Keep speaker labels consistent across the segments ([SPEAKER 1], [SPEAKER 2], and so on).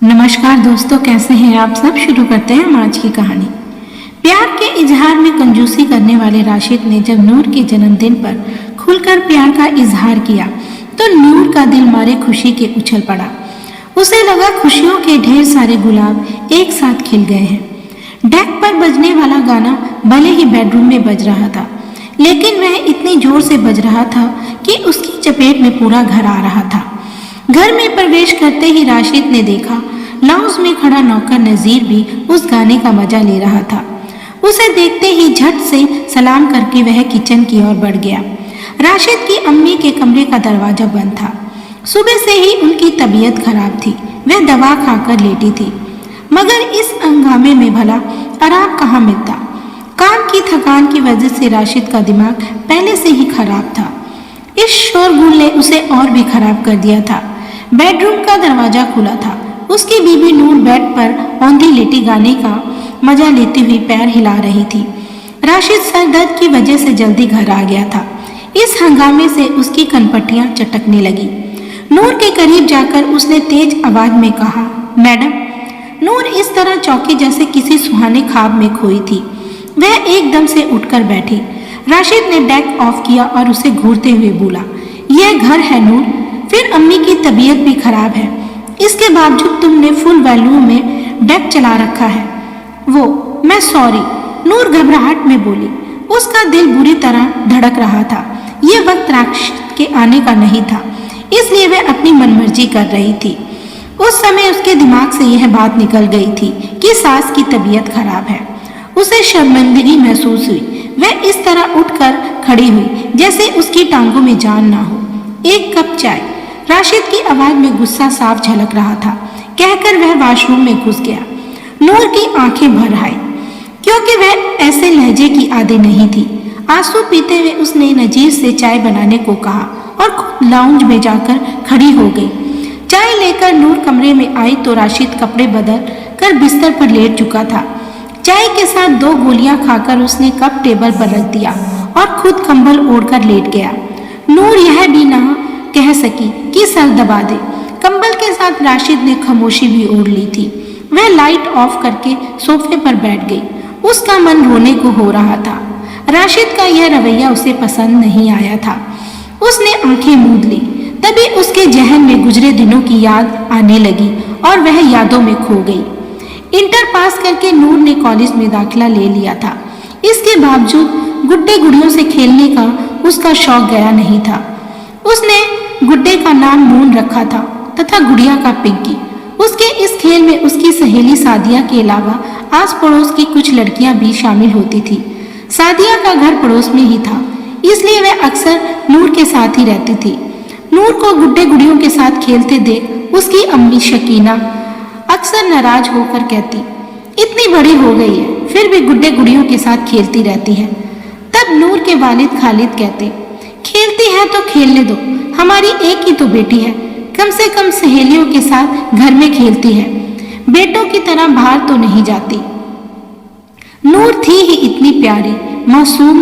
[SPEAKER 1] नमस्कार दोस्तों, कैसे हैं आप सब। शुरू करते हैं हम आज की कहानी। प्यार के इजहार में कंजूसी करने वाले राशिद ने जब नूर के जन्मदिन पर खुलकर प्यार का इजहार किया तो नूर का दिल मारे खुशी के उछल पड़ा। उसे लगा खुशियों के ढेर सारे गुलाब एक साथ खिल गए हैं। डेक पर बजने वाला गाना भले ही बेडरूम में बज रहा था, लेकिन वह इतनी जोर से बज रहा था कि उसकी चपेट में पूरा घर आ रहा था। घर में प्रवेश करते ही राशिद ने देखा लाउंज में खड़ा नौकर नजीर भी उस गाने का मजा ले रहा था। उसे देखते ही झट से सलाम करके वह किचन की ओर बढ़ गया। राशिद की अम्मी के कमरे का दरवाजा बंद था। सुबह से ही उनकी तबीयत खराब थी। वह दवा खाकर लेटी थी, मगर इस हंगामे में भला आराम कहाँ मिलता। काम की थकान की वजह से राशिद का दिमाग पहले से ही खराब था। इस शोरगुल ने उसे और भी खराब कर दिया था। बेडरूम का दरवाजा खुला था। उसकी बीबी नूर बेड पर औंधी लेटी गाने का मजा लेती हुई पैर हिला रही थी। राशिद सर दर्द की वजह से जल्दी घर आ गया था। इस हंगामे से उसकी कनपट्टियां चटकने लगी। नूर के करीब जाकर उसने तेज आवाज में कहा, मैडम। नूर इस तरह चौकी जैसे किसी सुहाने ख्वाब में खोई थी। वह एकदम से उठकर बैठी। राशिद ने डेक ऑफ किया और उसे घूरते हुए बोला, यह घर है नूर, फिर अम्मी की तबीयत भी खराब है, इसके बावजूद तुमने फुल वॉल्यूम में डेक चला रखा है। मैं सॉरी, नूर घबराहट में बोली। उसका दिल बुरी तरह धड़क रहा था। यह वक्त राशिद के आने का नहीं था, इसलिए वह अपनी मनमर्जी कर रही थी। उस समय उसके दिमाग से यह बात निकल गई थी कि सास की तबीयत खराब है। उसे शर्मिंदगी महसूस हुई। वह इस तरह उठकर खड़ी हुई जैसे उसकी टांगों में जान ना हो। एक कप चाय। राशिद की आवाज में गुस्सा साफ झलक रहा था। कहकर वह वॉशरूम में घुस गया। नूर की आंखें भर आई, क्योंकि वह ऐसे लहजे की आदी नहीं थी। आंसू पीते हुए उसने नजीर से चाय बनाने को कहा और खुद लाउंज में जाकर खड़ी हो गई। चाय लेकर नूर कमरे में आई तो राशिद कपड़े बदल कर बिस्तर पर लेट चुका था। चाय के साथ 2 गोलियां खाकर उसने कप टेबल पर रख दिया और खुद कंबल ओढ़कर लेट गया। नूर यह भी ना कह सकी कि सर दबा दे। कंबल के साथ राशिद ने खामोशी भी ओढ़ ली थी। वह लाइट ऑफ करके सोफे पर बैठ गई। उसका मन रोने को हो रहा था। राशिद का यह रवैया उसे पसंद नहीं आया था। उसने आंखें मूंद ली। तभी उसके जहन में गुजरे दिनों की याद आने लगी और वह यादों में खो गई। इंटर पास करके नूर ने कॉलेज में दाखिला ले लिया था। इसके बावजूद गुड्डे गुड़ियों से खेलने का उसका शौक गया नहीं था। उसने गुड्डे का नाम मून रखा था तथा गुड़िया का पिंकी। उसके इस खेल में उसकी सहेली सादिया के अलावा आस पड़ोस की कुछ लड़कियां भी शामिल होती थी। सादिया का घर पड़ोस में ही था, इसलिए वह अक्सर नूर के साथ ही रहती थी। नूर को गुड्डे गुड़ियों के साथ खेलते देख उसकी अम्मी शकीना अक्सर नाराज होकर कहती, इतनी बड़ी हो गई है फिर भी गुड्डे गुड़ियों के साथ खेलती रहती है। तब नूर के वालिद खालिद कहते, खेलती है तो खेलने दो, हमारी एक ही तो बेटी है, कम से कम सहेलियों के साथ घर में खेलती है, बेटों की तरह बाहर तो नहीं जाती। नूर थी ही इतनी प्यारी, मासूम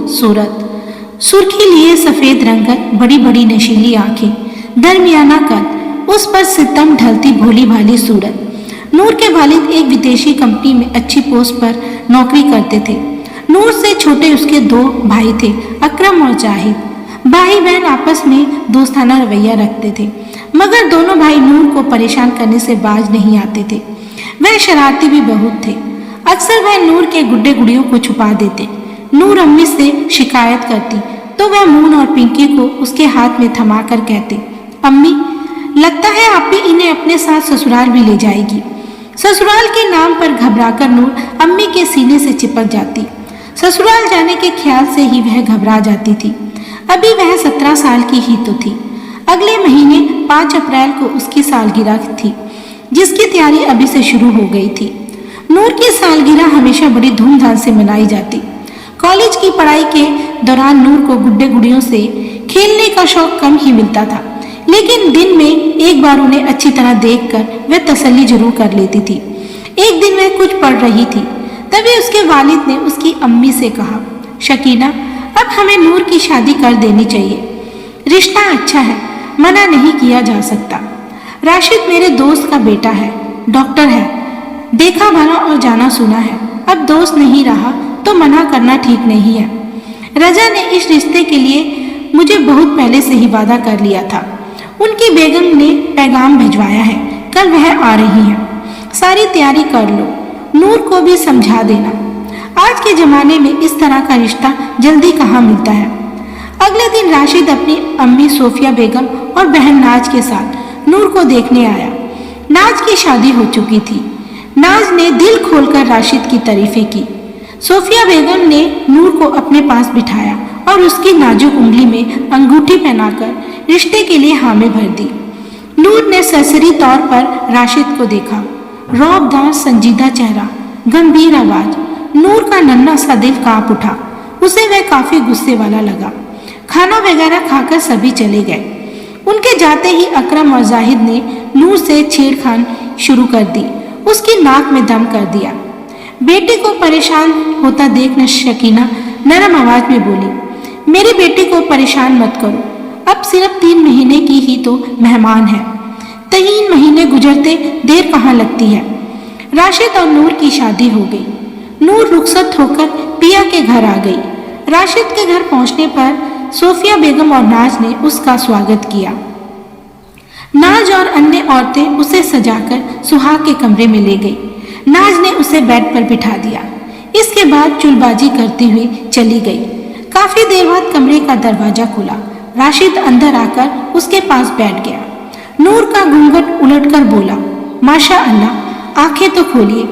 [SPEAKER 1] सूरत, सुर्खी लिए सफेद रंगत, बड़ी बड़ी नशीली आंखें, दरमियाना कद, उस पर सितम ढलती भोली भाली सूरत। नूर के वालिद एक विदेशी कंपनी में अच्छी पोस्ट पर नौकरी करते थे। नूर से छोटे उसके 2 भाई थे, अकरम और जाहिद। भाई बहन आपस में दोस्ताना रवैया रखते थे, मगर दोनों भाई नूर को परेशान करने से बाज नहीं आते थे। वह शरारती भी बहुत थे। अक्सर वह नूर के गुड्डे गुड़ियों को छुपा देते। नूर अम्मी से शिकायत करती तो वह मून और पिंकी को उसके हाथ में थमा कर कहते, अम्मी लगता है आप भी इन्हें अपने साथ ससुराल भी ले जाएगी। ससुराल के नाम पर घबराकर नूर अम्मी के सीने से चिपक जाती। ससुराल जाने के ख्याल से ही वह घबरा जाती थी। अभी वह 17 साल की ही तो थी। अगले महीने 5 अप्रैल को उसकी सालगिरह थी, जिसकी तैयारी अभी से शुरू हो गई थी। नूर की सालगिरह हमेशा बड़ी धूमधाम से मनाई जाती। कॉलेज की पढ़ाई के दौरान नूर को गुड्डे गुड़ियों से खेलने का शौक कम ही मिलता था, लेकिन दिन में एक बार उन्हें अच्छी तरह देखकर वह तसल्ली जरूर कर लेती थी। एक दिन वह कुछ पढ़ रही थी, तभी उसके वालिद ने उसकी अम्मी से कहा, शकीना अब हमें नूर की शादी कर देनी चाहिए। रिश्ता अच्छा है, मना नहीं किया जा सकता। राशिद मेरे दोस्त का बेटा है, डॉक्टर है, देखा भला और जाना सुना है, अब दोस्त नहीं रहा तो मना करना ठीक नहीं है। रजा ने इस रिश्ते के लिए मुझे बहुत पहले से ही वादा कर लिया था। उनकी बेगम ने पैगाम भिजवाया है, कल वह आ रही है, सारी तैयारी कर लो, नूर को भी समझा देना। आज के जमाने में इस तरह का रिश्ता जल्दी कहाँ मिलता है। अगले दिन राशिद अपनी अम्मी सोफिया बेगम और बहन नाज के साथ नूर को देखने आया। नाज की शादी हो चुकी थी। नाज ने दिल खोलकर राशिद की तारीफें की। सोफिया बेगम ने नूर को अपने पास बिठाया और उसकी नाजुक उंगली में अंगूठी पहनाकर रिश्ते के लिए हामी भर दी। नूर ने सरसरी तौर पर राशिद को देखा। रौबदार संजीदा चेहरा, गंभीर आवाज। नूर का नन्हा सा दिल कांप उठा। उसे वह काफी गुस्से वाला लगा। खाना वगैरह खाकर सभी चले गए। उनके जाते ही अकरम और जाहिद ने नूर से छेड़खान शुरू कर दी। उसकी नाक में दम कर दिया। बेटी को परेशान होता देखकर शकीना नरम आवाज में बोली, मेरी बेटी को परेशान मत करो, अब सिर्फ 3 महीने की ही तो मेहमान है। 3 महीने गुजरते देर कहाँ लगती है। राशिद और नूर की शादी हो गई। नूर रुखसत होकर पिया के घर आ गई। राशिद के घर पहुंचने पर सोफिया बेगम और नाज ने उसका स्वागत किया। नाज और अन्य औरतें उसे सजाकर सुहाग के कमरे में ले गई। नाज ने उसे बेड पर बिठा दिया। इसके बाद चुलबाजी करती हुई चली गई। काफी देर बाद कमरे का दरवाजा खुला। राशिद अंदर आकर उसके पास बैठ गया। नूर का घूंघट उलटकर बोला, माशा अल्लाह, आंखें तो खोलिए।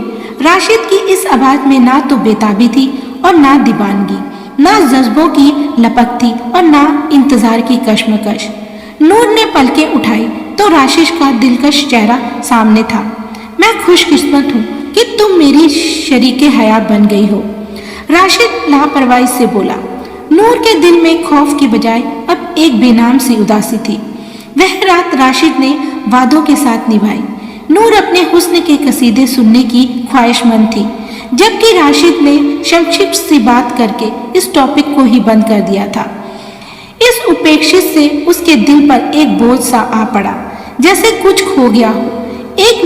[SPEAKER 1] राशिद की इस आवाज में ना तो बेताबी थी और ना दीवानगी, ना जज्बों की लपक थी और ना इंतजार की कश्मकश। नूर ने पलकें उठाई तो राशिद का दिलकश चेहरा सामने था। मैं खुशकिस्मत हूँ कि तुम मेरी शरीके हयात बन गई हो, राशिद लापरवाही से बोला। नूर के दिल में खौफ की बजाय अब एक बेनाम सी उदासी थी। वह रात राशिद ने वादों के साथ निभाई। नूर अपने हुस्न के कसीदे सुनने की ख्वाहिशमंद थी, जबकि राशिद ने संक्षिप्त सी बात करके इस टॉपिक को ही बंद कर दिया था। इस उपेक्षित से उसके दिल पर एक बोझ सा आ पड़ा, जैसे कुछ खो गया हो। एक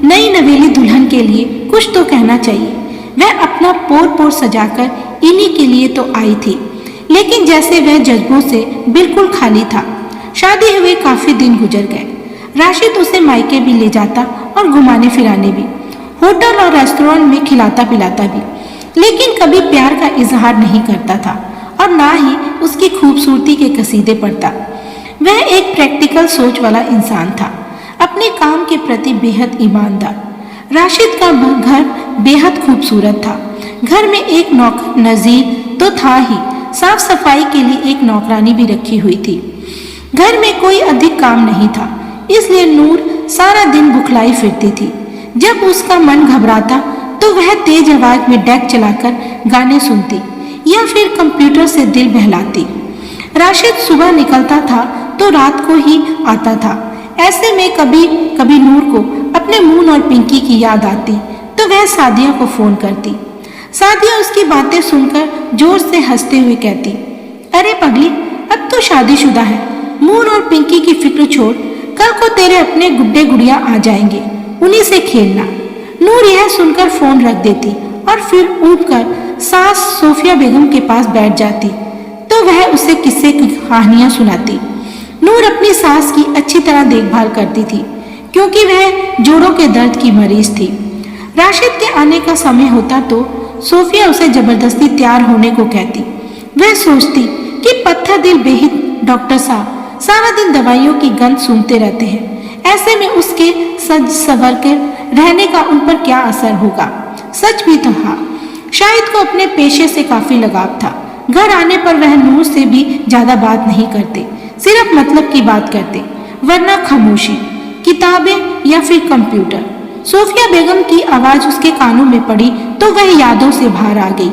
[SPEAKER 1] नई नवेली दुल्हन के लिए कुछ तो कहना चाहिए। वह अपना पोर पोर सजाकर इन्हीं के लिए तो आई थी, लेकिन जैसे वह जज्बों से बिल्कुल खाली था। शादी हुए काफी दिन गुजर गए। राशिद उसे मायके भी ले जाता और घुमाने फिराने भी, होटल और रेस्टोरेंट में खिलाता पिलाता भी, लेकिन कभी प्यार का इजहार नहीं करता था और ना ही उसकी खूबसूरती के कसीदे पढ़ता। वह एक प्रैक्टिकल सोच वाला इंसान था, अपने काम के प्रति बेहद ईमानदार। राशिद का घर बेहद खूबसूरत था। घर में एक नौकर नजीर तो था ही, साफ सफाई के लिए एक नौकरानी भी रखी हुई थी। घर में कोई अधिक काम नहीं था, इसलिए नूर सारा दिन बुखलाई फिरती थी। जब उसका मन घबराता तो वह तेज आवाज में डेक चलाकर गाने सुनती या फिर कंप्यूटर से दिल बहलाती। राशिद सुबह निकलता था तो रात को ही आता था। ऐसे में कभी कभी नूर को अपने मून और पिंकी की याद आती तो वह सादिया को फोन करती। सादिया उसकी बातें सुनकर जोर से हंसते हुए कहती, अरे पगली, अब तो शादीशुदा है, मून और पिंकी की फिक्र छोड़, कल को तेरे अपने गुड्डे गुड़िया आ जाएंगे, उन्हीं से खेलना। नूर यह सुनकर फोन रख देती और फिर उठकर सास सोफिया बेगम के पास बैठ जाती तो वह उसे किस्से की कहानियां सुनाती। नूर अपनी सास की अच्छी तरह देखभाल करती थी, क्योंकि वह जोड़ों के दर्द की मरीज थी। राशिद के आने का समय होता तो सोफिया उसे जबरदस्ती तैयार होने को कहती। वह सोचती कि पत्थर दिल बेहिद डॉक्टर साहब सारा दिन दवाइयों की गंध सूंघते रहते हैं, ऐसे में उसके सज सवर के रहने का उन पर क्या असर होगा। सच भी तो था, शाहिद को अपने पेशे से काफी लगाव था। घर आने पर वह नूर से भी ज्यादा बात नहीं करते, सिर्फ मतलब की बात करते, वरना खामोशी, किताबें या फिर कंप्यूटर। सोफिया बेगम की आवाज उसके कानों में पड़ी तो वह यादों से बाहर आ गई।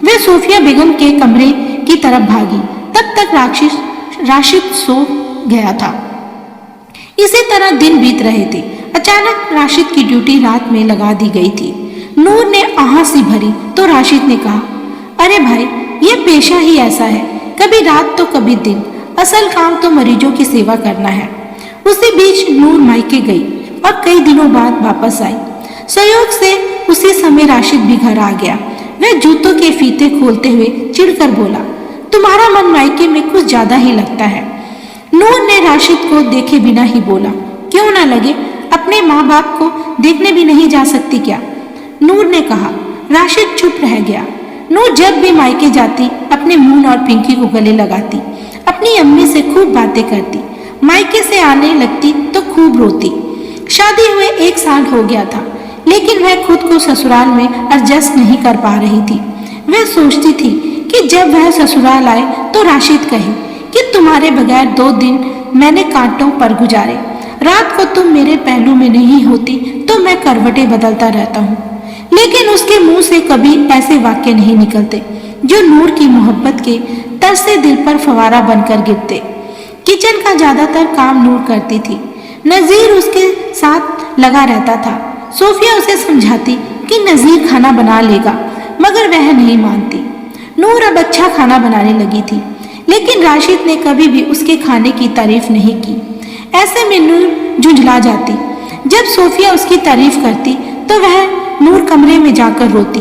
[SPEAKER 1] वह सोफिया बेगम के कमरे की तरफ भागी। तब तक राशिद सो गया था। इसी तरह दिन बीत रहे थे। अचानक राशिद की ड्यूटी रात में लगा दी गई थी। नूर ने आह सी भरी तो राशिद ने कहा, अरे भाई, ये पेशा ही ऐसा है, कभी रात तो कभी दिन, असल काम तो मरीजों की सेवा करना है। उसी बीच नूर मायके गई। और कई दिनों बाद वापस आई। संयोग से उसी समय राशिद भी घर आ गया। वह जूतों के फीते खोलते हुए चिढ़कर बोला, तुम्हारा मन मायके में कुछ ज्यादा ही लगता है। नूर ने राशिद को देखे बिना ही बोला, क्यों ना लगे, अपने माँ बाप को देखने भी नहीं जा सकती क्या? नूर ने कहा। राशिद चुप रह गया। नूर जब भी मायके जाती अपने मून और पिंकी को गले लगाती, अपनी अम्मी से खूब बातें करती, मायके से आने लगती तो खूब रोती। शादी हुए 1 साल हो गया था, लेकिन वह खुद को ससुराल में एडजस्ट नहीं कर पा रही थी। वह सोचती थी कि जब वह ससुराल आए तो राशिद कहे कि तुम्हारे बगैर 2 दिन मैंने कांटों पर गुजारे, रात को तुम मेरे पहलू में नहीं होती तो मैं करवटें बदलता रहता हूँ। लेकिन उसके मुंह से कभी ऐसे वाक्य नहीं निकलते जो नूर की मोहब्बत के तरसे दिल पर फवारा बनकर गिरते। किचन का ज्यादातर काम नूर करती थी। नजीर उसके साथ लगा रहता था। सोफिया उसे समझाती कि नजीर खाना बना लेगा, मगर वह नहीं मानती। नूर अब अच्छा खाना बनाने लगी थी, लेकिन राशिद ने कभी भी उसके खाने की तारीफ नहीं की। ऐसे में नूर झुंझला जाती। जब सोफिया उसकी तारीफ करती तो वह नूर कमरे में जाकर रोती।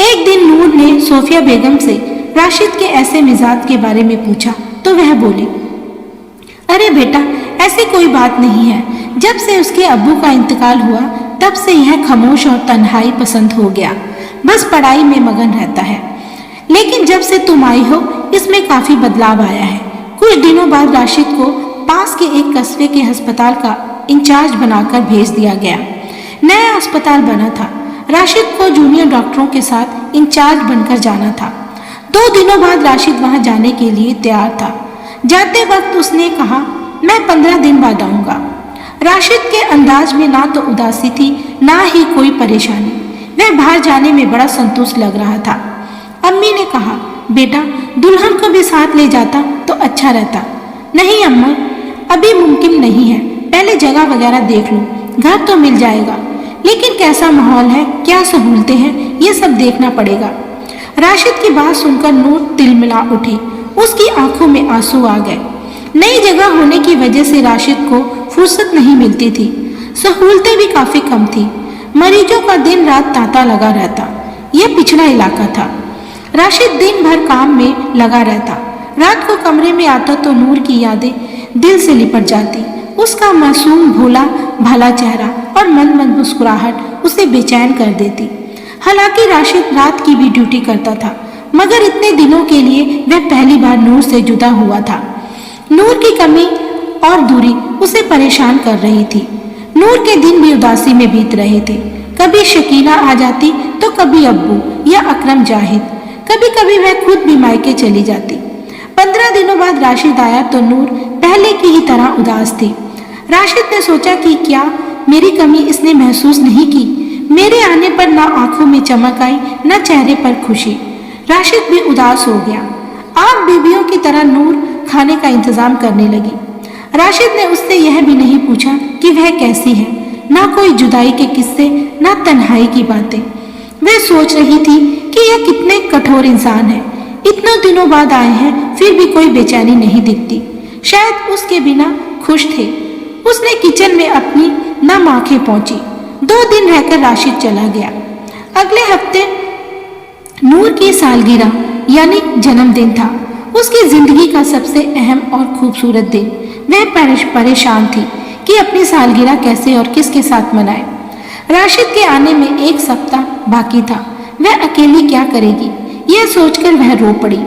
[SPEAKER 1] एक दिन नूर ने सोफिया बेगम से राशिद के ऐसे मिजाज के बारे में पूछा तो वह बोली, अरे बेटा, ऐसी कोई बात नहीं है। जब से उसके अब्बू का इंतकाल हुआ तब से यह खामोश और तन्हाई पसंद हो गया, बस पढ़ाई में मगन रहता है। लेकिन जब से तुम आई हो इसमें काफी बदलाव आया है। कुछ दिनों बाद राशिद को पास के एक कस्बे के अस्पताल का इंचार्ज बनाकर भेज दिया गया। नया अस्पताल बना था। राशिद को जूनियर डॉक्टरों के साथ इंचार्ज बनकर जाना था। 2 दिनों बाद राशिद वहां जाने के लिए तैयार था। जाते वक्त उसने कहा, मैं 15 दिन बाद आऊंगा। राशिद के अंदाज में ना तो उदासी थी ना ही कोई परेशानी। वह बाहर जाने में बड़ा संतुष्ट लग रहा था। अम्मी ने कहा, बेटा दुल्हन को भी साथ ले जाता तो अच्छा रहता। नहीं अम्मा, अभी मुमकिन नहीं है, पहले जगह वगैरह देख लो। घर तो मिल जाएगा, लेकिन कैसा माहौल है, क्या सहूलतें हैं, ये सब देखना पड़ेगा। राशिद की बात सुनकर नूर तिलमिला उठी। उसकी आंखों में आंसू आ गए। नई जगह होने की वजह से राशिद को फुर्सत नहीं मिलती थी। सहूलतें भी काफी कम थी। मरीजों का दिन रात तांता लगा रहता। यह पिछड़ा इलाका था। राशिद दिन भर काम में लगा रहता। रात को कमरे में आता तो नूर की यादें दिल से लिपट जाती। उसका मासूम भोला भाला चेहरा और मंद मुस्कुराहट उसे बेचैन कर देती। हालांकि राशिद रात की भी ड्यूटी करता था, मगर इतने दिनों के लिए वह पहली बार नूर से जुदा हुआ था। नूर की कमी और दूरी उसे परेशान कर रही थी। नूर के दिन भी उदासी में बीत रहे थे। कभी शकीना आ जाती तो कभी अब्बू या अकरम जाहिद, कभी कभी वह खुद भी मायके चली जाती। 15 दिनों बाद राशिद आया तो नूर पहले की ही तरह उदास थी। राशिद ने सोचा कि क्या मेरी कमी इसने महसूस नहीं की। मेरे आने पर ना आंखों में चमक आई न चेहरे पर खुशी। राशिद भी उदास हो गया। आप बीबियों की तरह नूर खाने का इंतजाम करने लगी। राशिद ने उससे यह भी नहीं पूछा कि वह कैसी है, ना कोई जुदाई के किस्से, ना तन्हाई की बातें। वह सोच रही थी कि यह कितने कठोर इंसान है। इतने दिनों बाद आए हैं फिर भी कोई बेचैनी नहीं दिखती। शायद उसके बिना खुश थे। उसने किचन में अपनी नम आंखें पहुंची। 2 दिन रहकर राशिद चला गया। अगले हफ्ते नूर की सालगिरह यानी जन्मदिन था। उसकी जिंदगी का सबसे अहम और खूबसूरत दिन। वह परेशान थी कि अपनी सालगिरह कैसे और किसके साथ मनाए। राशिद के आने में 1 सप्ताह बाकी था। वह अकेली क्या करेगी, यह सोचकर वह रो पड़ी।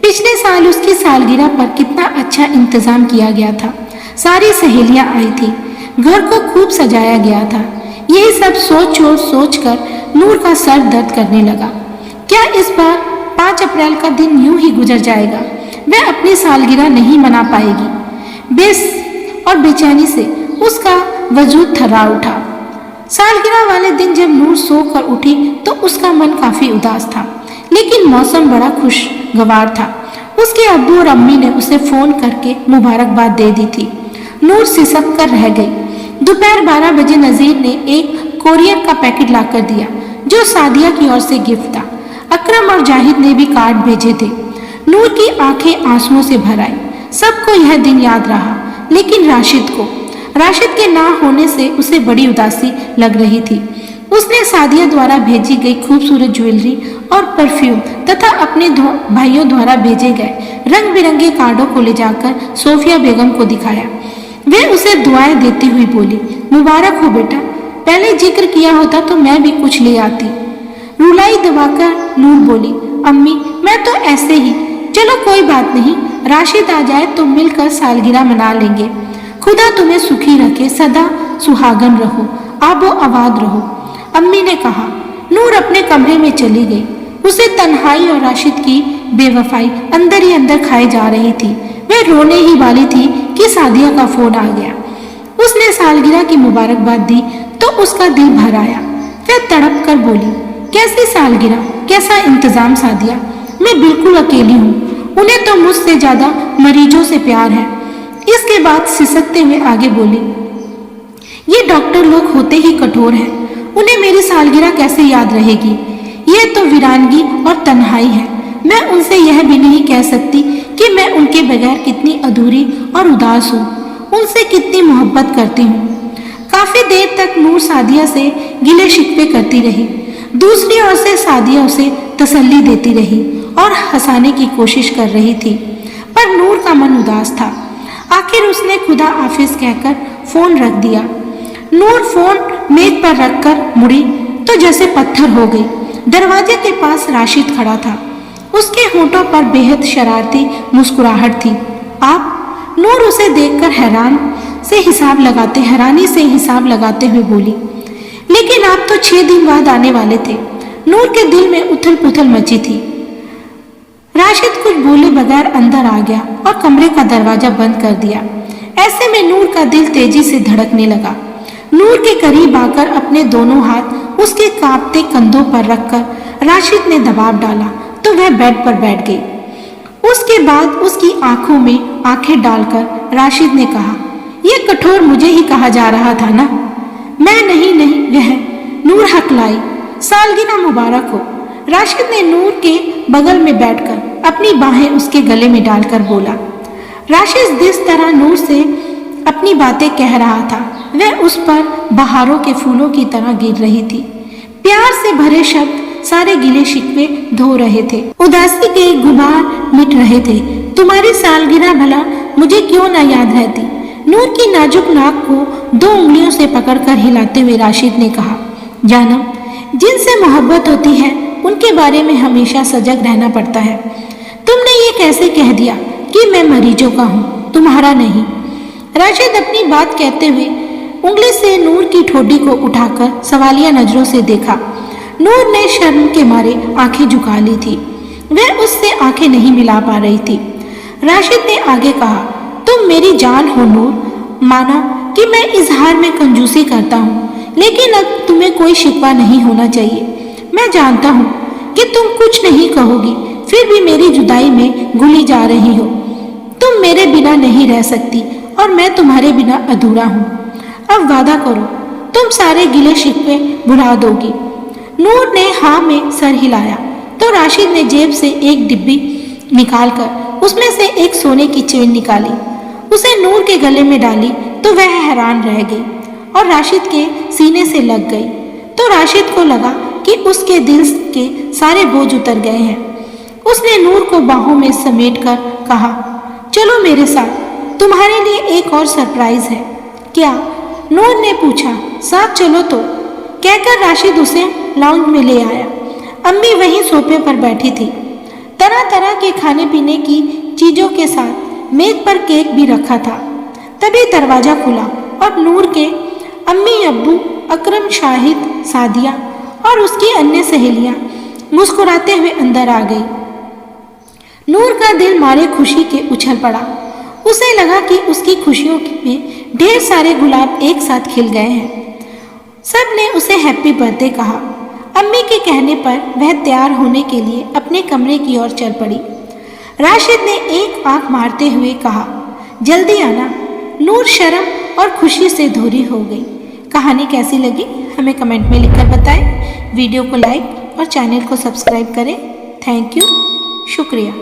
[SPEAKER 1] पिछले साल उसकी सालगिरह पर कितना अच्छा इंतजाम किया गया था। सारी सहेलियां आई थी। घर को खूब सजाया गया था। यही सब सोच कर नूर का सर दर्द करने लगा। क्या इस बार 5 अप्रैल का दिन यूं ही गुजर जाएगा? वह अपनी सालगिरह नहीं मना पाएगी। बेस और बेचैनी से उसका वजूद थर्रा उठा। सालगिरह वाले दिन जब नूर सोकर उठी तो उसका मन काफी उदास था, लेकिन मौसम बड़ा खुशगवार था। उसके अब्बू और अम्मी ने उसे फोन करके मुबारकबाद दे दी थी। नूर सिसक कर रह गई। दोपहर 12 बजे नजीर ने एक कोरियर का पैकेट लाकर दिया, जो सादिया की ओर से गिफ्ट था। अकरम और जाहिद ने भी कार्ड भेजे थे। नूर की आंखें आंसुओं से भर आई। सबको यह दिन याद रहा, लेकिन राशिद को। राशिद के ना होने से उसे बड़ी उदासी लग रही थी। उसने सादिया द्वारा भेजी गई खूबसूरत ज्वेलरी और परफ्यूम तथा अपने भाइयों द्वारा भेजे गए रंग बिरंगे कार्डों को ले जाकर सोफिया बेगम को दिखाया। वे उसे दुआएं देती हुई बोली, मुबारक हो बेटा, पहले जिक्र किया होता तो मैं भी कुछ ले आती। रुलाई दबाकर नूर बोली, अम्मी मैं तो ऐसे ही, चलो कोई बात नहीं, राशिद आ जाए तो मिलकर सालगिरह मना लेंगे। खुदा तुम्हें सुखी रखे, सदा सुहागन रहो, आबो आबाद रहो, अम्मी ने कहा। नूर अपने कमरे में चली गई। उसे तन्हाई और राशिद की बेवफाई अंदर ही अंदर खाए जा रही थी। वह रोने ही वाली थी कि सादिया का फोन आ गया। उसने सालगिरह की मुबारकबाद दी तो उसका दिल भर आया। वह तड़प कर बोली, कैसी सालगिरह, कैसा इंतजाम सादिया, मैं बिल्कुल अकेली हूँ, उन्हें तो मुझसे ज्यादा मरीजों से प्यार है। इसके बाद सिसकते हुए आगे बोली, ये डॉक्टर लोग होते ही कठोर हैं, उन्हें मेरी सालगिरह कैसे याद रहेगी। ये तो वीरानगी और तन्हाई है। मैं उनसे यह भी नहीं कह सकती कि मैं उनके बगैर कितनी अधूरी और उदास हूँ, उनसे कितनी मोहब्बत करती हूँ। काफी देर तक नूर सादिया से गिले शिकवे करती रही। दूसरी ओर से सादिया उसे तसल्ली देती रही और हंसाने की कोशिश कर रही थी, पर नूर का मन उदास था। आखिर उसने खुदा हाफिज कहकर फोन रख दिया। नूर फोन मेज पर रखकर मुड़ी तो जैसे पत्थर हो गई। दरवाजे के पास राशिद खड़ा था। उसके होंठों पर बेहद शरारती मुस्कुराहट थी। आप? नूर उसे देखकर हैरानी से हिसाब लगाते हुए बोली, लेकिन आप तो 6 दिन बाद आने वाले थे। नूर के दिल में उथल पुथल मची थी। राशिद कुछ बोले बगैर अंदर आ गया और कमरे का दरवाजा बंद कर दिया। ऐसे में नूर का दिल तेजी से धड़कने लगा। नूर के करीब आकर अपने दोनों हाथ उसके कांपते कंधों पर रखकर राशिद ने दबाव डाला तो वह बेड पर बैठ गई। उसके बाद उसकी आंखों में आंखें डालकर राशिद ने कहा, यह कठोर मुझे ही कहा जा रहा था ना। मैं नहीं वह, नूर हकलाई, सालगिरह मुबारक हो। राशिद ने नूर के बगल में बैठकर अपनी बाहें उसके गले में डालकर बोला। राशिद जिस तरह नूर से अपनी बातें कह रहा था वह उस पर बहारों के फूलों की तरह गिर रही थी। प्यार से भरे शब्द सारे गिले शिकवे धो रहे थे, उदासी के गुबार मिट रहे थे। तुम्हारी सालगिरह भला मुझे क्यों न याद रहती। नूर की नाजुक नाक को 2 उंगलियों से पकड़कर हिलाते हुए राशिद ने कहा, जानम, जिनसे मोहब्बत होती है उनके बारे में हमेशा सजग रहना पड़ता है। तुमने ये कैसे कह दिया कि मैं मरीजों का हूँ, तुम्हारा नहीं। राशिद अपनी बात कहते हुए उंगली से नूर की ठोडी को उठाकर सवालिया नजरों से देखा। नूर ने शर्म के मारे आंखें झुका ली थी। वह उससे आंखें नहीं मिला पा रही थी। राशिद ने आगे कहा, तुम मेरी जान हो नूर। माना कि मैं इजहार में कंजूसी करता हूँ, लेकिन अब तुम्हें कोई शिकवा नहीं होना चाहिए। मैं जानता हूँ कि तुम कुछ नहीं कहोगी, फिर भी मेरी जुदाई में घुली जा रही हो। तुम मेरे बिना नहीं रह सकती और मैं तुम्हारे बिना अधूरा हूँ। अब वादा करो, तुम सारे गिले शिकवे भुला दोगी। नूर ने हाँ में सर हिलाया तो राशिद ने जेब से एक डिब्बी निकालकर उसमें से एक सोने की चेन निकाली, उसे नूर के गले में डाली तो वह हैरान रह गई और राशिद के सीने से लग गई। तो राशिद को लगा कि उसके दिल के सारे बोझ उतर गए हैं। उसने नूर को बाहों में समेटकर कहा, चलो मेरे साथ, तुम्हारे लिए एक और सरप्राइज है। क्या? नूर ने पूछा। साथ चलो तो, कहकर राशिद उसे लाउंज में ले आया। अम्मी वहीं सोफे पर बैठी थी। तरह तरह के खाने पीने की चीजों के साथ मेज पर केक भी रखा था। तभी दरवाजा खुला और नूर के अम्मी, अब्बू, अकरम, शाहिद, सादिया और उसकी अन्य सहेलियां मुस्कुराते हुए अंदर आ गई। नूर का दिल मारे खुशी के उछल पड़ा। उसे लगा कि उसकी खुशियों में ढेर सारे गुलाब एक साथ खिल गए हैं। सब ने उसे हैप्पी बर्थडे कहा। अम्मी के कहने पर वह तैयार होने के लिए अपने कमरे की ओर चल पड़ी। राशिद ने एक आंख मारते हुए कहा, जल्दी आना। नूर शर्म और खुशी से धोरी हो गई। कहानी कैसी लगी हमें कमेंट में लिखकर बताएं। वीडियो को लाइक और चैनल को सब्सक्राइब करें। थैंक यू, शुक्रिया।